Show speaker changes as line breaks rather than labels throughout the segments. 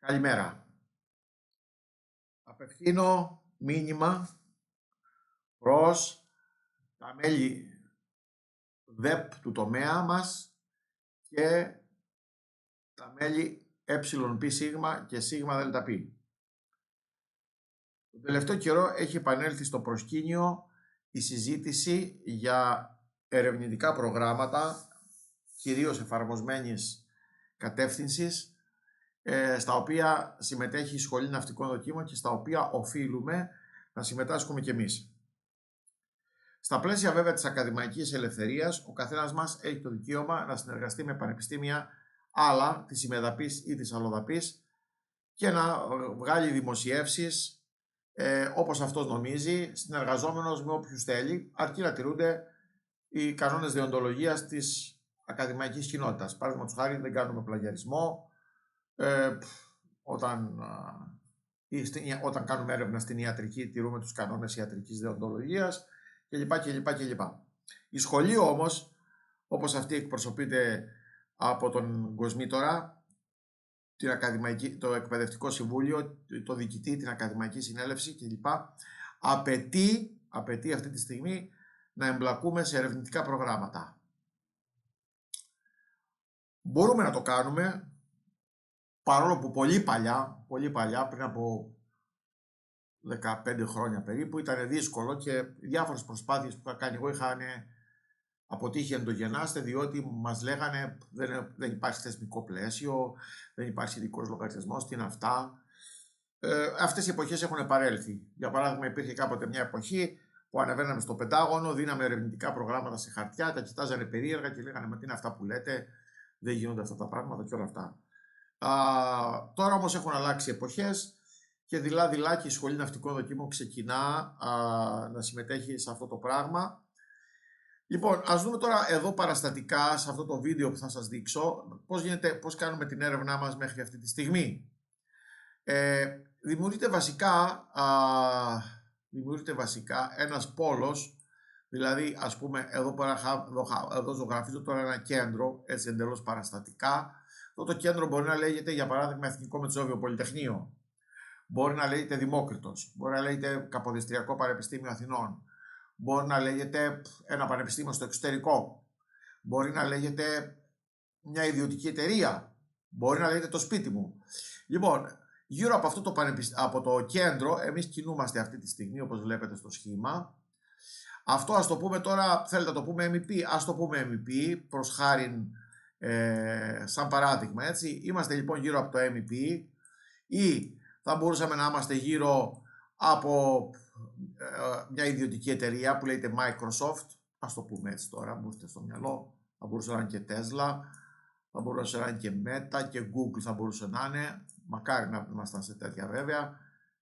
Καλημέρα. Απευθύνω μήνυμα προς τα μέλη ΔΕΠ του τομέα μας και τα μέλη ΕΠΣ και ΣΔΠ. Τον τελευταίο καιρό έχει επανέλθει στο προσκήνιο η συζήτηση για ερευνητικά προγράμματα, κυρίως εφαρμοσμένης κατεύθυνσης, στα οποία συμμετέχει η Σχολή Ναυτικών Δοκίμων και στα οποία οφείλουμε να συμμετάσχουμε κι εμείς. Στα πλαίσια βέβαια της ακαδημαϊκής ελευθερίας, ο καθένας μας έχει το δικαίωμα να συνεργαστεί με πανεπιστήμια άλλα, της ημεδαπής ή της αλλοδαπής, και να βγάλει δημοσιεύσεις όπως αυτός νομίζει, συνεργαζόμενος με όποιους θέλει, αρκεί να τηρούνται οι κανόνες δεοντολογίας της ακαδημαϊκής κοινότητας. Παραδείγματος χάρη, δεν κάνουμε πλαγιαρισμό, όταν κάνουμε έρευνα στην ιατρική τηρούμε τους κανόνες ιατρικής δεοντολογίας κλπ. Η σχολή όμως, όπως αυτή εκπροσωπείται από τον Κοσμήτορα, το Εκπαιδευτικό Συμβούλιο, το Διοικητή, την Ακαδημαϊκή Συνέλευση κλπ, απαιτεί αυτή τη στιγμή να εμπλακούμε σε ερευνητικά προγράμματα. Μπορούμε να το κάνουμε, παρόλο που πολύ παλιά, πριν από 15 χρόνια περίπου, ήταν δύσκολο και διάφορες προσπάθειες που είχα κάνει εγώ είχαν αποτύχει εντογενάστε, διότι μας λέγανε δεν υπάρχει θεσμικό πλαίσιο, δεν υπάρχει ειδικός λογαριασμός, τι είναι αυτά. Αυτές οι εποχές έχουν παρέλθει. Για παράδειγμα, υπήρχε κάποτε μια εποχή που ανεβαίναμε στο Πεντάγωνο, δίναμε ερευνητικά προγράμματα σε χαρτιά, τα κοιτάζανε περίεργα και λέγανε «Μα τι είναι αυτά που λέτε, δεν γίνονται αυτά τα πράγματα» και όλα αυτά. Τώρα όμως έχουν αλλάξει εποχές και δειλά-δειλά και η Σχολή Ναυτικών Δοκίμων ξεκινά να συμμετέχει σε αυτό το πράγμα. Λοιπόν, ας δούμε τώρα εδώ παραστατικά σε αυτό το βίντεο που θα σας δείξω πώς κάνουμε την έρευνά μας μέχρι αυτή τη στιγμή. Δημιουργείται βασικά ένας πόλος, δηλαδή ας πούμε εδώ ζωγραφίζω τώρα ένα κέντρο, έτσι εντελώς παραστατικά. Αυτό το κέντρο μπορεί να λέγεται για παράδειγμα Εθνικό Μετσόβιο Πολυτεχνείο, μπορεί να λέγεται Δημόκριτος, μπορεί να λέγεται Καποδιστριακό Πανεπιστήμιο Αθηνών, μπορεί να λέγεται ένα πανεπιστήμιο στο εξωτερικό, μπορεί να λέγεται μια ιδιωτική εταιρεία, μπορεί να λέγεται το σπίτι μου. Λοιπόν, γύρω από αυτό από το κέντρο εμείς κινούμαστε αυτή τη στιγμή, όπως βλέπετε στο σχήμα. Αυτό ας το πούμε τώρα, θέλετε να το πούμε MEP, ας το πούμε MEP προς χάριν σαν παράδειγμα, έτσι. Είμαστε λοιπόν γύρω από το MEP ή θα μπορούσαμε να είμαστε γύρω από μια ιδιωτική εταιρεία που λέγεται Microsoft, ας το πούμε έτσι τώρα, μου έρχεται στο μυαλό, θα μπορούσε να είναι και Tesla, θα μπορούσε να είναι και Meta και Google θα μπορούσε να είναι, μακάρι να ήμασταν σε τέτοια βέβαια,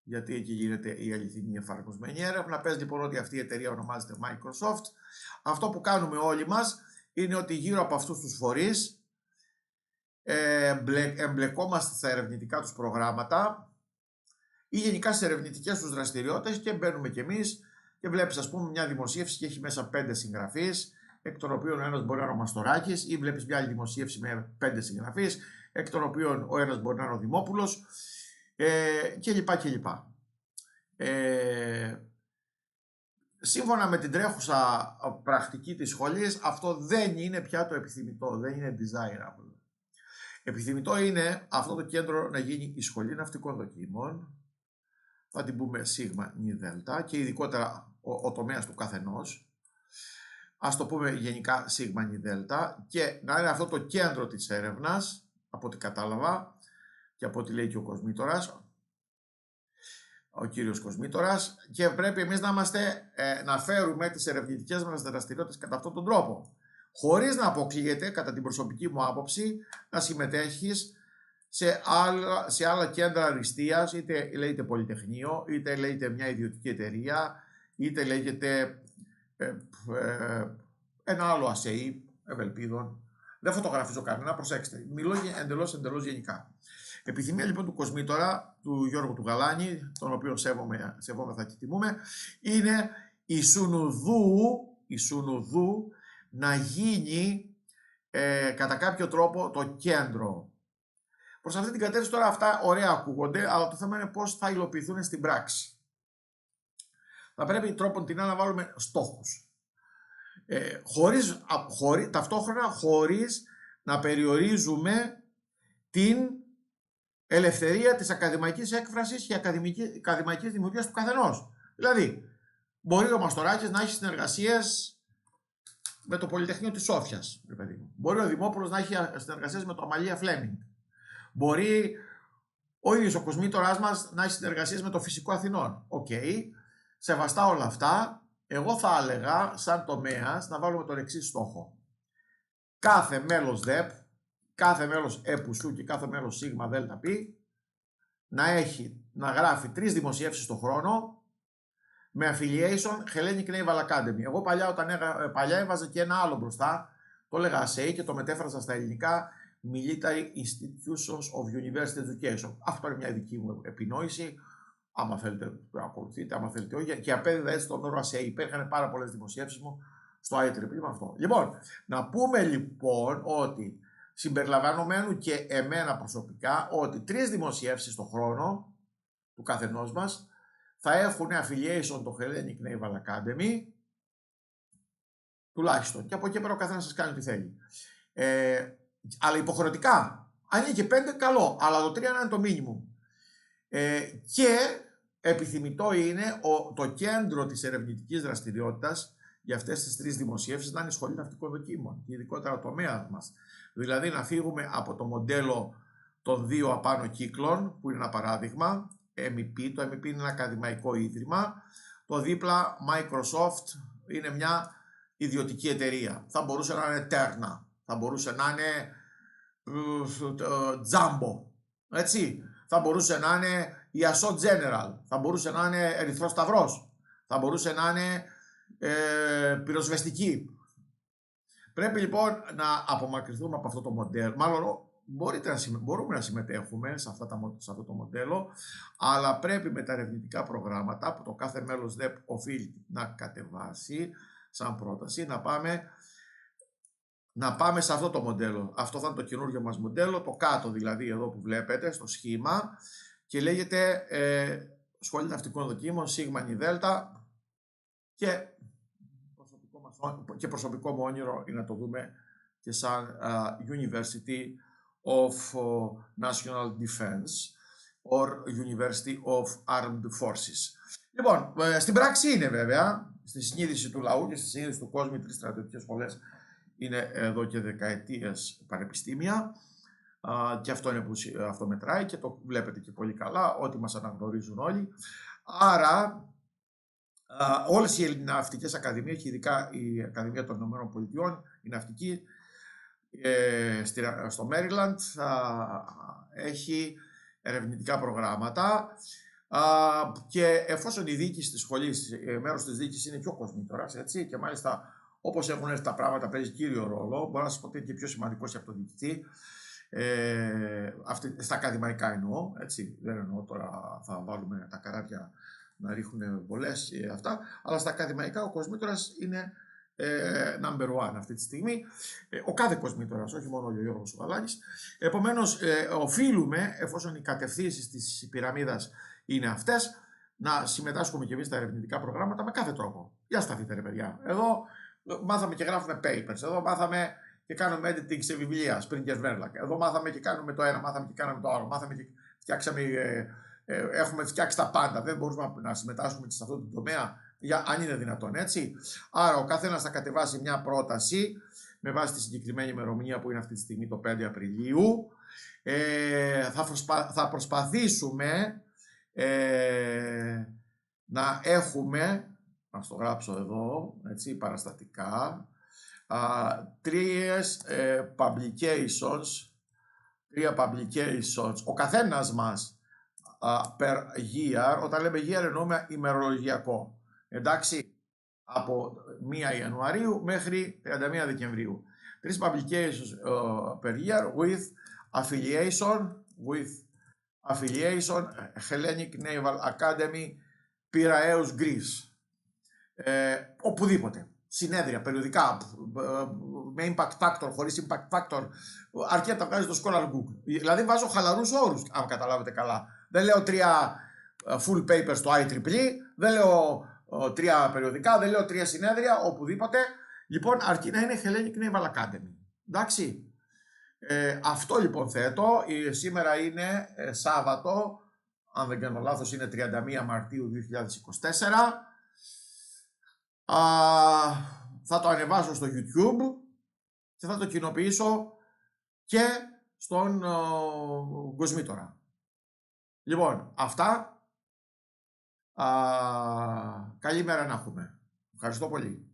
γιατί εκεί γίνεται η αληθινή εφαρμοσμένη έρευνα. Πες λοιπόν ότι αυτή η εταιρεία ονομάζεται Microsoft. Αυτό που κάνουμε όλοι μας είναι ότι γύρω από αυτούς τους φορείς εμπλεκόμαστε στα ερευνητικά τους προγράμματα ή γενικά στις ερευνητικές τους δραστηριότητες και μπαίνουμε κι εμείς και βλέπεις ας πούμε μια δημοσίευση και έχει μέσα 5 συγγραφείς, εκ των οποίων ο ένας μπορεί να είναι ο Μαστοράκης, ή βλέπεις μια άλλη δημοσίευση με 5 συγγραφείς, εκ των οποίων ο ένας μπορεί να είναι ο Δημόπουλος κλπ. Σύμφωνα με την τρέχουσα πρακτική της σχολής, αυτό δεν είναι πια το επιθυμητό, δεν είναι desirable. Επιθυμητό είναι αυτό το κέντρο να γίνει η Σχολή Ναυτικών Δοκίμων, θα την πούμε σίγμα νι δέλτα, και ειδικότερα ο τομέας του καθενός, ας το πούμε γενικά σίγμα νι δέλτα, και να είναι αυτό το κέντρο της έρευνας, από ό,τι κατάλαβα και από ό,τι λέει και ο Κοσμήτορας, ο κύριος Κοσμήτορας, και πρέπει εμείς να φέρουμε τις ερευνητικές μας δραστηριότητες κατά αυτόν τον τρόπο, χωρίς να αποκλείεται, κατά την προσωπική μου άποψη, να συμμετέχεις σε άλλα κέντρα αριστείας, είτε λέγεται Πολυτεχνείο, είτε λέγεται μια ιδιωτική εταιρεία, είτε λέγεται ένα άλλο ΑΣΕΗ, Ευελπίδων. Δεν φωτογραφίζω κανένα, προσέξτε, μιλώ εντελώς γενικά. Επιθυμία λοιπόν του Κοσμήτορα, του Γιώργου του Γαλάνη, τον οποίο σεβόμεθα και τιμούμε, είναι η Σουνουδού να γίνει κατά κάποιο τρόπο το κέντρο. Προς αυτή την κατεύθυνση τώρα αυτά ωραία ακούγονται, αλλά το θέμα είναι πώς θα υλοποιηθούν στην πράξη. Θα πρέπει τρόπον την να βάλουμε στόχους. Ταυτόχρονα χωρίς να περιορίζουμε την ελευθερία της ακαδημαϊκής έκφρασης και ακαδημαϊκής δημιουργίας του καθενός. Δηλαδή, μπορεί ο Μαστοράκης να έχει συνεργασίες με το Πολυτεχνείο της Σόφιας. Μπορεί ο Δημόπουλος να έχει συνεργασίες με το Αμαλία Φλέμινγκ. Μπορεί ο ίδιος ο κοσμήτορας μας να έχει συνεργασίες με το Φυσικό Αθηνών. Οκ. Σεβαστά όλα αυτά, εγώ θα έλεγα σαν τομέας να βάλουμε τον εξής στόχο. Κάθε μέλος ΔΕΠ, κάθε μέλος ΕΠΟΥΣΟΥ και κάθε μέλος ΣΥΓΜΑ ΔΕΛΤΑ ΠΗ να γράφει 3 δημοσιεύσεις το χρόνο με affiliation Hellenic Naval Academy. Εγώ παλιά έβαζα και ένα άλλο μπροστά, το έλεγα ASEI και το μετέφραζα στα ελληνικά Military Institutions of University Education. Αυτό είναι μια δική μου επινόηση. Άμα θέλετε να ακολουθείτε, άμα θέλετε όχι. Και απέδιδα έτσι τον όρο ASEI. Υπήρχαν πάρα πολλές δημοσιεύσεις μου στο IEEE με αυτό. Λοιπόν, να πούμε λοιπόν ότι συμπεριλαμβανομένου και εμένα προσωπικά, ότι 3 δημοσιεύσεις το χρόνο του καθενός μας θα έχουν affiliation το Hellenic Naval Academy, τουλάχιστον. Και από εκεί πέρα ο καθένας σας κάνει ό,τι θέλει. Αλλά υποχρεωτικά. Αν είναι και 5, καλό. Αλλά το 3 να είναι το minimum. Και επιθυμητό είναι το κέντρο της ερευνητικής δραστηριότητας για αυτές τις 3 δημοσιεύσεις να είναι η Σχολή Ναυτικών Δοκίμων και ειδικότερα το τομέα μας. Δηλαδή να φύγουμε από το μοντέλο των 2 απάνω κύκλων, που είναι ένα παράδειγμα, MEP. Το MEP είναι ένα ακαδημαϊκό ίδρυμα. Το δίπλα Microsoft είναι μια ιδιωτική εταιρεία. Θα μπορούσε να είναι Terna, θα μπορούσε να είναι Jumbo, έτσι. Θα μπορούσε να είναι η Assault General, θα μπορούσε να είναι Ερυθρός Σταυρός, θα μπορούσε να είναι πυροσβεστική. Πρέπει λοιπόν να απομακρυνθούμε από αυτό το μοντέλο. Μάλλον μπορούμε να συμμετέχουμε σε αυτό το μοντέλο, αλλά πρέπει με τα ερευνητικά προγράμματα που το κάθε μέλος ΔΕΠ οφείλει να κατεβάσει σαν πρόταση, να πάμε σε αυτό το μοντέλο. Αυτό θα είναι το καινούργιο μας μοντέλο, το κάτω δηλαδή εδώ που βλέπετε στο σχήμα, και λέγεται Σχολή Ναυτικών Δοκίμων, ΣΥΓΜΑ νι ΔΕΛΤΑ, και προσωπικό μου όνειρο είναι να το δούμε και σαν University of National Defense or University of Armed Forces. Λοιπόν, στην πράξη είναι βέβαια, στη συνείδηση του λαού και στη συνείδηση του κόσμου, οι 3 στρατιωτικές σχολές είναι εδώ και δεκαετίες πανεπιστήμια, και αυτό μετράει και το βλέπετε και πολύ καλά, ότι μας αναγνωρίζουν όλοι. Άρα όλες οι ελληναυτικές ακαδημίες και ειδικά η Ακαδημία των ΗΠΑ, η ναυτική στο Maryland, έχει ερευνητικά προγράμματα, και εφόσον η διοίκηση της σχολής, μέρος της διοίκησης είναι και ο κοσμήτορας, έτσι, και μάλιστα όπως έχουν έρθει τα πράγματα παίζει κύριο ρόλο, μπορώ να σας πω ότι είναι και πιο σημαντικός από τον διοικητή, στα ακαδημαϊκά εννοώ, έτσι, δεν εννοώ τώρα θα βάλουμε τα καράβια να ρίχνουν βολές και αυτά, αλλά στα ακαδημαϊκά ο κοσμήτορας είναι number one αυτή τη στιγμή, ο κάθε κοσμήτορας, όχι μόνο ο Γιώργος Γαλάνης. Επομένως, οφείλουμε, εφόσον οι κατευθύνσεις της πυραμίδας είναι αυτές, να συμμετάσχουμε και εμείς στα ερευνητικά προγράμματα με κάθε τρόπο. Για σταθείτε ρε παιδιά. Εδώ μάθαμε και γράφουμε papers, εδώ μάθαμε και κάνουμε editing σε βιβλία, Springer Verlag. Εδώ μάθαμε και κάνουμε το ένα, μάθαμε και κάναμε το άλλο, μάθαμε και φτιάξαμε, έχουμε φτιάξει τα πάντα. Δεν μπορούμε να συμμετάσχουμε σε αυτό το τομέα, αν είναι δυνατόν, έτσι. Άρα ο καθένας θα κατεβάσει μια πρόταση με βάση τη συγκεκριμένη ημερομηνία που είναι αυτή τη στιγμή το 5 Απριλίου. Θα προσπαθήσουμε να έχουμε, να το γράψω εδώ, έτσι, παραστατικά, 3 publications, ο καθένας μας per year. Όταν λέμε year εννοούμε ημερολογιακό, εντάξει, από 1 Ιανουαρίου μέχρι 31 Δεκεμβρίου. 3 publications per year with affiliation Hellenic Naval Academy, Piraeus, Greece. Οπουδήποτε. συνέδρια, περιοδικά, με impact factor, χωρίς impact factor, αρκεί να τα βγάζει το Scholar Google. Δηλαδή βάζω χαλαρούς όρους, αν καταλάβετε καλά. Δεν λέω 3 full papers στο IEEE, δεν λέω 3 περιοδικά, δεν λέω 3 συνέδρια, οπουδήποτε. Λοιπόν, αρκεί να είναι Hellenic Naval Academy. Εντάξει. Αυτό λοιπόν θέτω. Σήμερα είναι Σάββατο, αν δεν κάνω λάθος είναι 31 Μαρτίου 2024. Θα το ανεβάσω στο YouTube και θα το κοινοποιήσω και στον Κοσμήτορα. Λοιπόν, αυτά. Καλή μέρα να έχουμε. Ευχαριστώ πολύ.